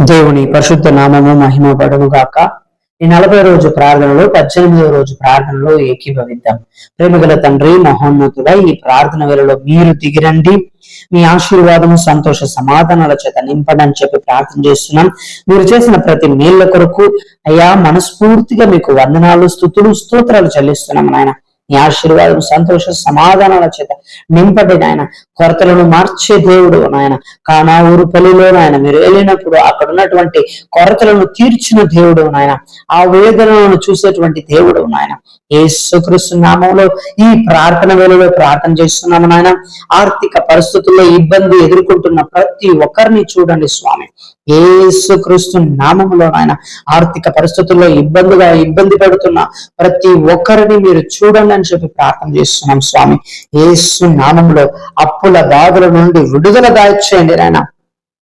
దేవుని పరిశుద్ధ నామము మహిమ పడును గాక. ఈ 40వ రోజు ప్రార్థనలో 18వ రోజు ప్రార్థనలో ఏకీభవిద్దాం. ప్రేమగల తండ్రి, మహోన్నతుడ, ఈ ప్రార్థన వేళలో మీరు దిగిరండి, మీ ఆశీర్వాదము సంతోష సమాధానాల చేత నింపడని చెప్పి ప్రార్థన చేస్తున్నాం. మీరు చేసిన ప్రతి మేళ్ల కొరకు అయ్యా మనస్ఫూర్తిగా మీకు వందనాలు, స్తుతులు, స్తోత్రాలు చెల్లిస్తున్నాం నాయన. నీ ఆశీర్వాదం సంతోష సమాధానాల చేత నింపడి నాయన. కొరతలను మార్చే దేవుడు నాయన. కానా ఊరు పల్లిలో నాయన మీరు వెళ్ళినప్పుడు అక్కడ ఉన్నటువంటి కొరతలను తీర్చిన దేవుడు నాయన. ఆ వేదనలను చూసేటువంటి దేవుడు నాయన. యేసుక్రీస్తు నామములో ఈ ప్రార్థన వేళలో ప్రార్థన చేస్తున్నాము నాయన. ఆర్థిక పరిస్థితుల్లో ఇబ్బంది ఎదుర్కొంటున్న ప్రతి ఒక్కరిని చూడండి స్వామి. యేసుక్రీస్తు నామములో నాయన ఆర్థిక పరిస్థితుల్లో ఇబ్బంది పడుతున్న ప్రతి ఒక్కరిని మీరు చూడండి అని చెప్పి ప్రార్థన చేస్తున్నాం స్వామి. యేసు నామములో అప్పుల బాధల నుండి విడుదల దాయిచేయండి నాయన.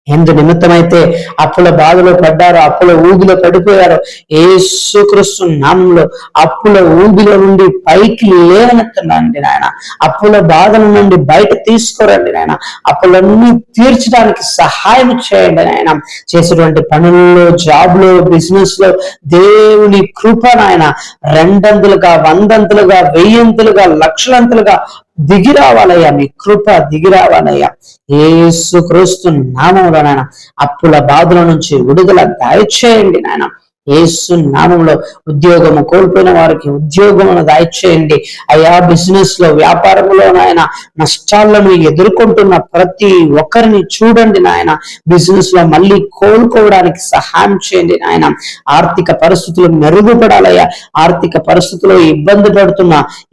ఎందు నిమిత్తమైతే అప్పుల బాధలో పడ్డారో, అప్పుల ఊబిలో పడిపోయారో, యేసుక్రీస్తు నామంలో అప్పుల ఊబిలో నుండి పైకి లేవనెత్తండి నాయన. అప్పుల బాధల నుండి బయట తీసుకురండి నాయన. అప్పులన్నీ తీర్చడానికి సహాయం చేయండి నాయన. చేసేటువంటి పనుల్లో, జాబ్లో, బిజినెస్ లో దేవుని కృప నాయన రెండంతులుగా, వందంతులుగా, వెయ్యంతులుగా, లక్షలంతులుగా దిగి రావాలయ్యా. మీ కృప దిగి రావాలయ్యా. యేసుక్రీస్తు నామములో నాయన అప్పుల బాధల నుంచి విడుదల దయచేయండి నాయన. యేసు నామంలో ఉద్యోగము కోల్పోయిన వారికి ఉద్యోగమును దయచేయండి అయ్యా. బిజినెస్ లో, వ్యాపారంలో నాయన నష్టాలను ఎదుర్కొంటున్న ప్రతి ఒక్కరిని చూడండి నాయన. బిజినెస్ లో మళ్ళీ కోలుకోవడానికి సహాయం చేయండి నాయన. ఆర్థిక పరిస్థితులు మెరుగుపడాలయ్యా. ఆర్థిక పరిస్థితుల్లో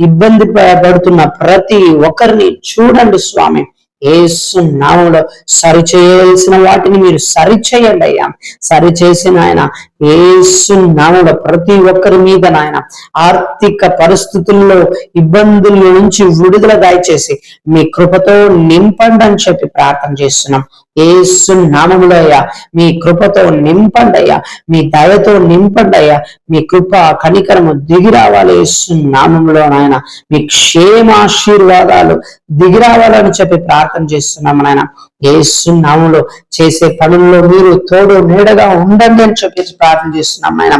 ఇబ్బంది పడుతున్న ప్రతి ఒక్కరిని చూడండి స్వామి. యేసు నామంలో సరిచేయాల్సిన వాటిని మీరు సరిచేయండి అయ్యా. సరిచేసిన ఆయన యేసు నామంలో ప్రతి ఒక్కరి మీద నాయన ఆర్థిక పరిస్థితుల్లో ఇబ్బందుల నుంచి విడుదల దయచేసి మీ కృపతో నింపండి అని చెప్పి ప్రార్థన చేస్తున్నాం. యేసు నామములో అయ్యా మీ కృపతో నింపండి అయ్యా. మీ దయతో నింపండి అయ్యా. మీ కృప కనికరము దిగి రావాలి యేసు నామములో నాయన. మీ క్షేమాశీర్వాదాలు దిగి రావాలని చెప్పి ప్రార్థన చేస్తున్నాము నాయన. యేసు నామములో చేసే పనుల్లో మీరు తోడు నీడగా ఉండండి అని చెప్పి ప్రార్థన చేస్తున్నాం నాయన.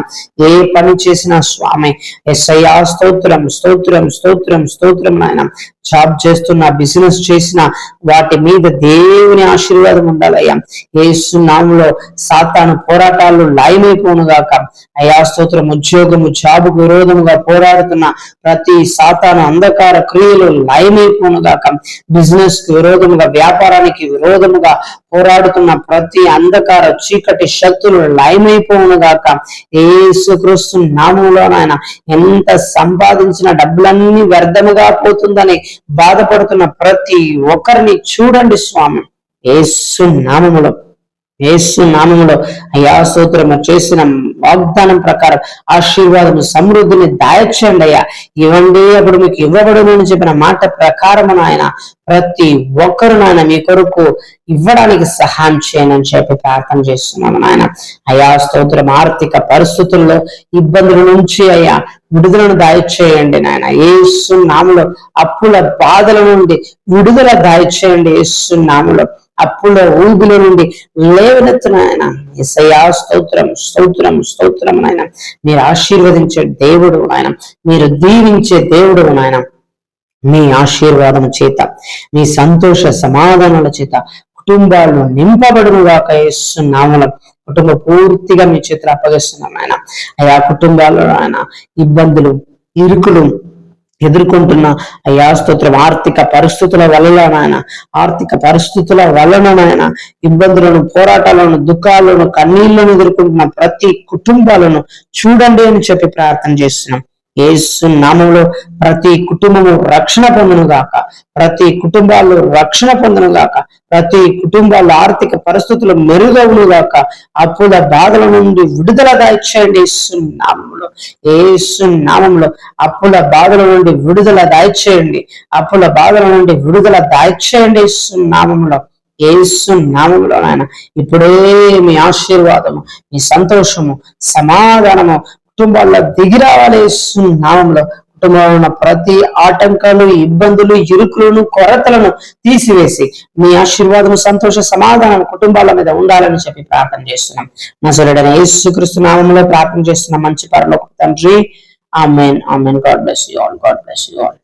ఏ పని చేసినా స్వామి యేసయ్యా స్తోత్రం, స్తోత్రం, స్తోత్రం, స్తోత్రం నాయన. జాబ్ చేస్తున్న, బిజినెస్ చేసిన వాటి మీద దేవుని ఆశీర్వాదం ఉండాలయ్యా. యేసు నామములో సాతాను పోరాటాలు లయమైపోనుగాక అయ్యా. స్తోత్రం. ఉద్యోగము, జాబుకు విరోధముగా పోరాడుతున్న ప్రతి సాతాను అంధకార క్రియలు లయమైపోనుగాక. బిజినెస్ కు విరోధముగా, వ్యాపారానికి విరోధముగా పోరాడుతున్న ప్రతి అంధకార చీకటి శక్తులు లయమైపోనుగాక యేసుక్రీస్తు నామములో నాయన. ఎంత సంపాదించిన డబ్బులన్నీ వ్యర్థముగా పోతుందని బాధపడుతున్న ప్రతి ఒక్కరిని చూడండి స్వామి. యేసు నామములో అయ్యా స్తోత్రము. చేసిన వాగ్దానం ప్రకారం ఆశీర్వాదము, సమృద్ధిని దయచేయండి అయ్యా. ఇవ్వండి అప్పుడు మీకు ఇవ్వబడును అని చెప్పిన మాట ప్రకారము నాయన ప్రతి ఒక్కరు నాయన మీ కొరకు ఇవ్వడానికి సహాయం చేయండి అని చెప్పి ప్రార్థన చేస్తున్నాము నాయన. అయ్యా స్తోత్రం. ఆర్థిక పరిస్థితుల్లో ఇబ్బందుల నుంచి అయ్యా విడుదలను దయచేయండి నాయన. యేసు నామములో అప్పుల బాధల నుండి విడుదల దయచేయండి యేసు నామములో. అప్పుల ఊబిలో నుండి లేవనెత్తున ఆయన. యేసయ్యా స్తోత్రం, స్తోత్రం, స్తోత్రం నాయన. మీరు ఆశీర్వదించే దేవుడు నాయన. మీరు దీవించే దేవుడు నాయన. మీ ఆశీర్వాదం చేత, మీ సంతోష సమాధానాల చేత కుటుంబాలను నింపబడునుగాక యేసు నామములో. కుటుంబం పూర్తిగా మీ చేతులు అప్పగిస్తున్నాం ఆయన. అయా కుటుంబాల్లో ఆయన ఇబ్బందులు, ఇరుకులు ఎదుర్కొంటున్న అయ్యా స్తోత్రం. ఆర్థిక పరిస్థితుల వలన నాయన ఇబ్బందులను, పోరాటాలను, దుఃఖాలను, కన్నీళ్లను ఎదుర్కొంటున్న ప్రతి కుటుంబాలను చూడండి అని చెప్పి ప్రార్థన చేస్తున్నాం. యేసు నామములో ప్రతి కుటుంబము రక్షణ పొందునుగాక. ప్రతి కుటుంబాల్లో రక్షణ పొందునుగాక. ప్రతి కుటుంబాల్లో ఆర్థిక పరిస్థితులు మెరుగవునుగాక. అప్పుల బాధల నుండి విడుదల దయచేయండి యేసు నామములో. యేసు నామములో అప్పుల బాధల నుండి విడుదల దయచేయండి. అప్పుల బాధల నుండి విడుదల దయచేయండి యేసు నామములో. యేసు నామములో నాయన ఇప్పుడే మీ ఆశీర్వాదము, మీ సంతోషము, సమాధానము కుటుంబాల్లో దిగి రావాలి యేసు నామములో. కుటుంబంలో ఉన్న ప్రతి ఆటంకాలు, ఇబ్బందులు, ఇరుకులను, కొరతలను తీసివేసి మీ ఆశీర్వాదం, సంతోష, సమాధానం కుటుంబాల మీద ఉండాలని చెప్పి ప్రార్థన చేస్తున్నాం. నజరేయుడైన యేసుక్రీస్తు నామములో ప్రార్థన చేస్తున్నాం మంచి పరలోకపు తండ్రి. Amen. Amen. God bless you all. God bless you all.